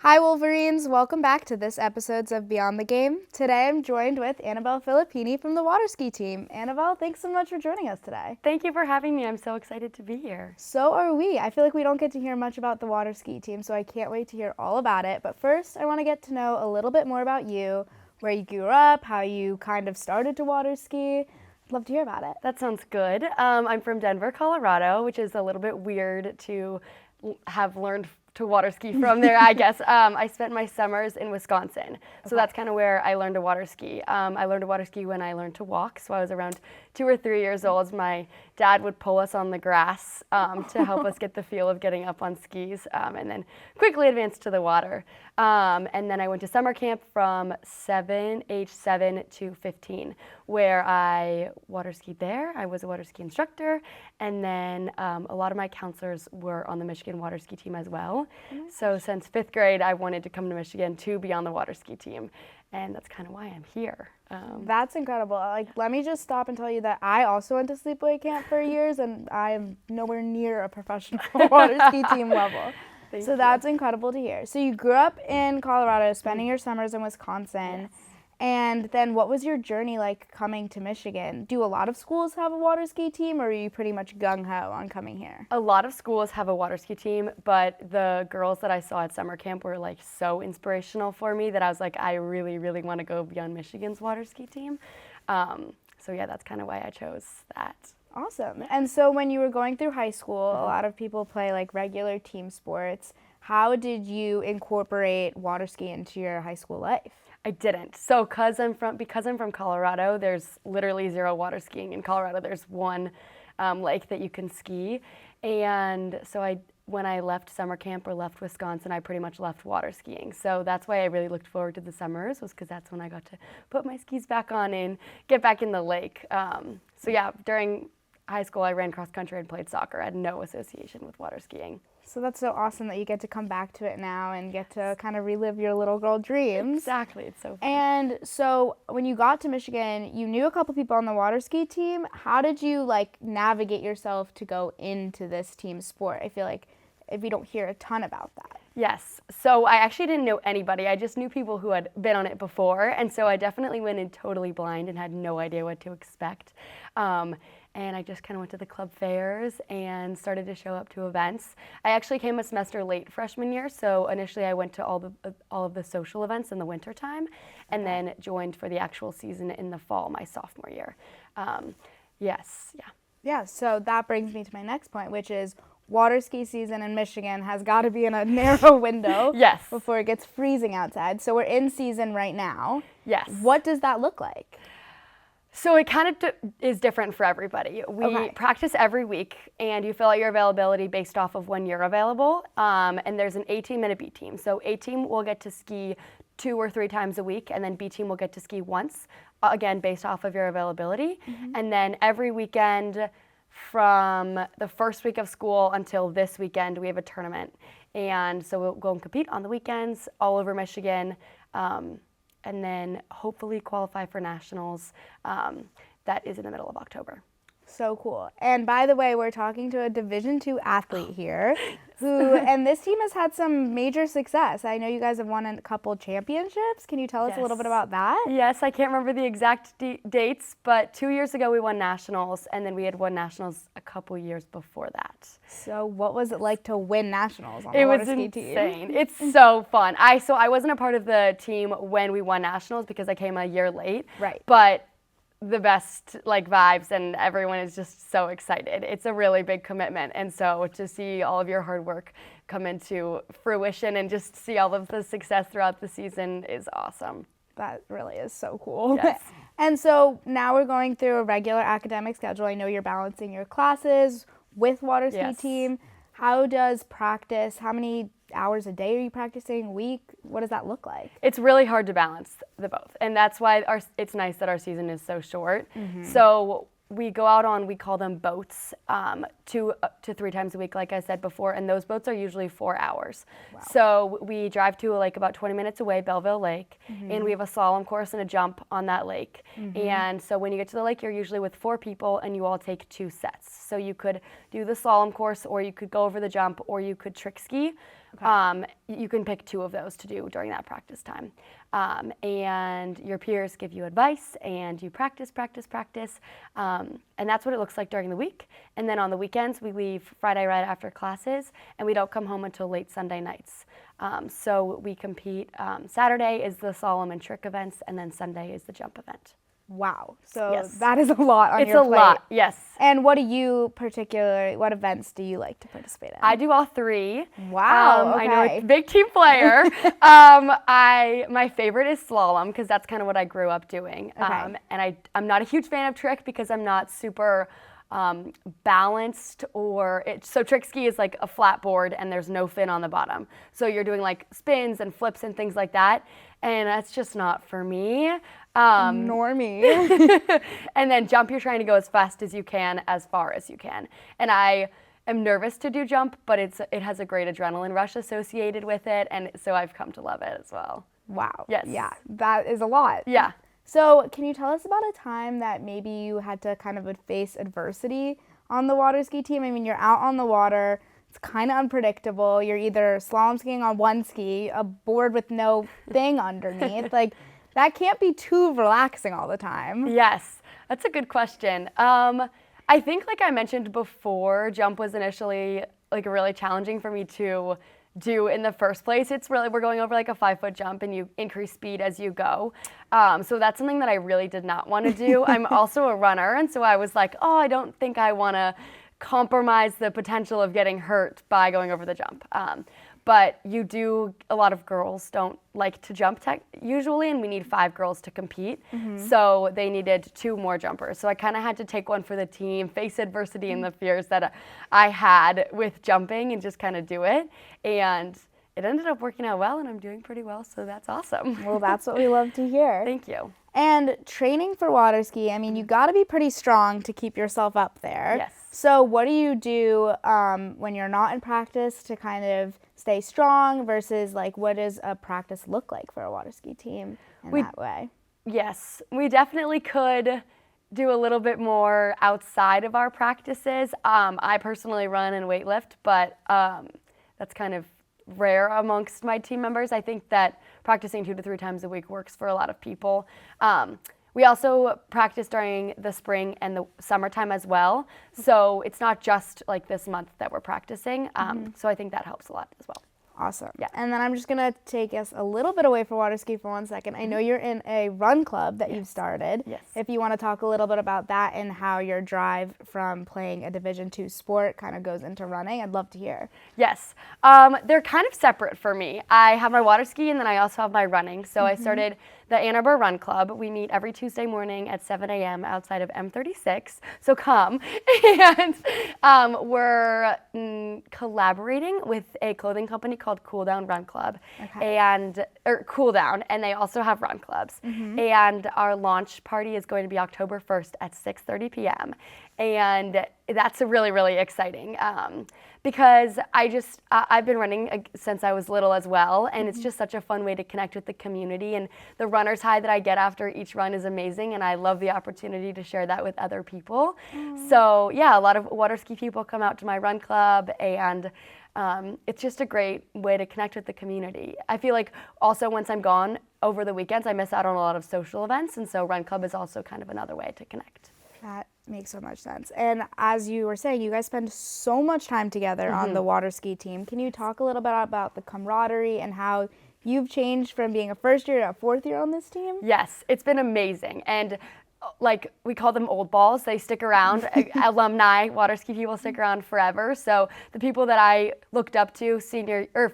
Hi Wolverines, welcome back to this episode of Beyond the Game. Today I'm joined with Annabel Filippini from the water ski team. Annabel, thanks so much for joining us today. Thank you for having me. I'm so excited to be here. So are we. I feel like we don't get to hear much about the water ski team, so I can't wait to hear all about it. But first, I want to get to know a little bit more about you, where you grew up, how you kind of started to water ski. I'd love to hear about it. That sounds good. I'm from Denver, Colorado, which is a little bit weird to have learned to water ski from there, I guess. I spent my summers in Wisconsin, so that's kind of where I learned to water ski. I learned to water ski when I learned to walk, so I was around 2 or 3 years old. My dad would pull us on the grass to help us get the feel of getting up on skis, and then quickly advance to the water. And then I went to summer camp from age 7 to 15, where I water skied there. I was a water ski instructor, and then a lot of my counselors were on the Michigan water ski team as well. So since 5th grade, I wanted to come to Michigan to be on the water ski team, and that's kind of why I'm here. That's incredible. Let me just stop and tell you that I also went to sleepaway camp for years, and I am nowhere near a professional water ski team level. So that's incredible to hear. So you grew up in Colorado, spending your summers in Wisconsin. Yes. And then what was your journey like coming to Michigan? Do a lot of schools have a water ski team, or are you pretty much gung-ho on coming here? A lot of schools have a water ski team, but the girls that I saw at summer camp were like so inspirational for me that I was like, I really, really want to go be on Michigan's water ski team. So yeah, that's kind of why I chose that. Awesome. And so when you were going through high school, a lot of people play like regular team sports. How did you incorporate water ski into your high school life? I didn't. So because I'm from Colorado, there's literally zero water skiing in Colorado. There's one lake that you can ski. And so when I left summer camp or left Wisconsin, I pretty much left water skiing. So that's why I really looked forward to the summers, was because that's when I got to put my skis back on and get back in the lake. So yeah, during high school, I ran cross country and played soccer. I had no association with water skiing. So that's so awesome that you get to come back to it now and get to kind of relive your little girl dreams. Exactly, it's so fun. And so when you got to Michigan, you knew a couple people on the water ski team. How did you navigate yourself to go into this team sport? I feel like if you don't hear a ton about that. Yes. So I actually didn't know anybody. I just knew people who had been on it before. And so I definitely went in totally blind and had no idea what to expect. And I just kind of went to the club fairs and started to show up to events. I actually came a semester late freshman year, so initially I went to all of the social events in the wintertime, and then joined for the actual season in the fall, my sophomore year. Yeah, so that brings me to my next point, which is water ski season in Michigan has got to be in a narrow window Yes. before it gets freezing outside. So we're in season right now. Yes. What does that look like? So it kind of is different for everybody. We practice every week, and you fill out your availability based off of when you're available. And there's an A team and a B team. So A team will get to ski 2 or 3 times a week, and then B team will get to ski once, again, based off of your availability. Mm-hmm. And then every weekend from the first week of school until this weekend, we have a tournament. And so we'll go and compete on the weekends all over Michigan. And then hopefully qualify for nationals. That is in the middle of October. So cool. And by the way, we're talking to a Division II athlete here and this team has had some major success. I know you guys have won a couple championships. Can you tell us a little bit about that? Yes, I can't remember the exact dates, but 2 years ago we won nationals, and then we had won nationals a couple years before that. So what was it like to win nationals on the water ski team? It was insane. It's so fun. So I wasn't a part of the team when we won nationals because I came a year late. Right. But the best vibes, and everyone is just so excited. It's a really big commitment, and so to see all of your hard work come into fruition and just see all of the success throughout the season is awesome. That really is so cool. Yes. And so now we're going through a regular academic schedule. I know you're balancing your classes with water ski team. How does practice, how many hours a day are you practicing, a week? What does that look like? It's really hard to balance the both, and that's why it's nice that our season is so short. Mm-hmm. So we go out on, we call them boats, 2 to 3 times a week, like I said before, and those boats are usually 4 hours. Wow. So we drive to about 20 minutes away, Belleville Lake, and we have a slalom course and a jump on that lake. Mm-hmm. And so when you get to the lake, you're usually with 4 people, and you all take 2 sets. So you could do the slalom course, or you could go over the jump, or you could trick ski. Okay. You can pick 2 of those to do during that practice time. And your peers give you advice and you practice. And that's what it looks like during the week. And then on the weekends, we leave Friday right after classes and we don't come home until late Sunday nights. So we compete. Saturday is the slalom and trick events, and then Sunday is the jump event. Wow. So Yes. that is a lot on your plate. It's a lot, yes. And what events do you like to participate in? I do all 3. Wow, okay. I know it's a big team player. My favorite is slalom because that's kind of what I grew up doing. Okay. And I'm not a huge fan of trick because I'm not super balanced so trick ski is like a flat board and there's no fin on the bottom. So you're doing like spins and flips and things like that. And that's just not for me. Nor me. And then jump, you're trying to go as fast as you can, as far as you can. And I am nervous to do jump, but it has a great adrenaline rush associated with it. And so I've come to love it as well. Wow. Yes. Yeah, that is a lot. Yeah. So can you tell us about a time that maybe you had to kind of face adversity on the water ski team? I mean, you're out on the water. It's kind of unpredictable. You're either slalom skiing on one ski, a board with no thing underneath. Like, that can't be too relaxing all the time. Yes, that's a good question. I think, like I mentioned before, jump was initially like really challenging for me to do in the first place. We're going over like a 5-foot jump and you increase speed as you go. So that's something that I really did not want to do. I'm also a runner, and so I was like, oh, I don't think I want to compromise the potential of getting hurt by going over the jump. But a lot of girls don't like to jump usually, and we need 5 girls to compete. So they needed 2 more jumpers. So I kind of had to take one for the team, face adversity and the fears that I had with jumping and just kind of do it. And it ended up working out well, and I'm doing pretty well, so that's awesome. Well, that's what we love to hear. Thank you. And training for water ski, I mean, you got to be pretty strong to keep yourself up there. Yes. So what do you do when you're not in practice to kind of stay strong versus like what does a practice look like for a water ski team in that way? Yes, we definitely could do a little bit more outside of our practices. I personally run and weightlift, but that's kind of rare amongst my team members. I think that practicing 2 to 3 times a week works for a lot of people. We also practice during the spring and the summertime as well. So it's not just like this month that we're practicing. So I think that helps a lot as well. Awesome. Yeah. And then I'm just going to take us a little bit away from water ski for 1 second. I know you're in a run club that you've started. Yes. If you want to talk a little bit about that and how your drive from playing a Division II sport kind of goes into running, I'd love to hear. Yes. They're kind of separate for me. I have my water ski and then I also have my running. So I started the Annabel Run Club. We meet every Tuesday morning at 7 a.m. outside of M36. So come. And we're collaborating with a clothing company called Cool Down Run Club, or Cool Down, and they also have run clubs. And our launch party is going to be October 1st at 6:30 p.m. And that's really, really exciting because I've been running since I was little as well, and it's just such a fun way to connect with the community, and the runner's high that I get after each run is amazing, and I love the opportunity to share that with other people. So yeah, a lot of water ski people come out to my run club, and it's just a great way to connect with the community. I feel like also once I'm gone over the weekends, I miss out on a lot of social events, and so Run Club is also kind of another way to connect. That makes so much sense. And as you were saying, you guys spend so much time together on the water ski team. Can you talk a little bit about the camaraderie and how you've changed from being a first year to a 4th year on this team? Yes, it's been amazing. And like we call them old balls, they stick around. Alumni water ski people stick around forever. So the people that I looked up to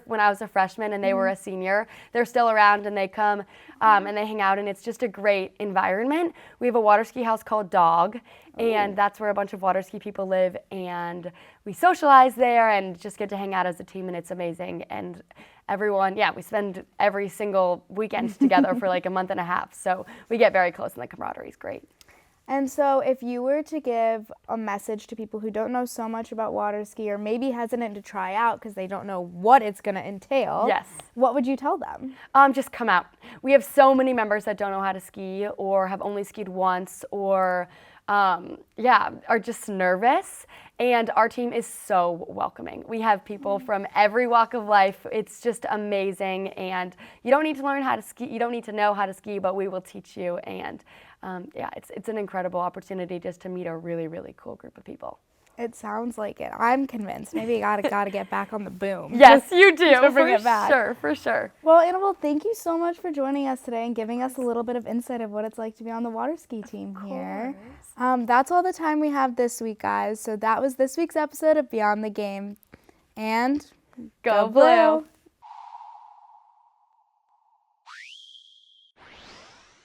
when I was a freshman and they were a senior, they're still around and they come and they hang out, and it's just a great environment. We have a water ski house called Dog, and that's where a bunch of water ski people live, and we socialize there and just get to hang out as a team, and it's amazing. And everyone, we spend every single weekend together for like a month and a half. So we get very close and the camaraderie is great. And so if you were to give a message to people who don't know so much about water ski or maybe hesitant to try out because they don't know what it's going to entail, what would you tell them? Just come out. We have so many members that don't know how to ski or have only skied once or are just nervous. And our team is so welcoming. We have people from every walk of life. It's just amazing. And you don't need to learn how to ski. You don't need to know how to ski, but we will teach you. And it's an incredible opportunity just to meet a really, really cool group of people. It sounds like it. I'm convinced. Maybe you gotta get back on the boom. Yes, you do. To bring it back. For sure. Well, Annabel, thank you so much for joining us today and giving us a little bit of insight of what it's like to be on the water ski team here. That's all the time we have this week, guys. So that was this week's episode of Beyond the Game. And go Blue!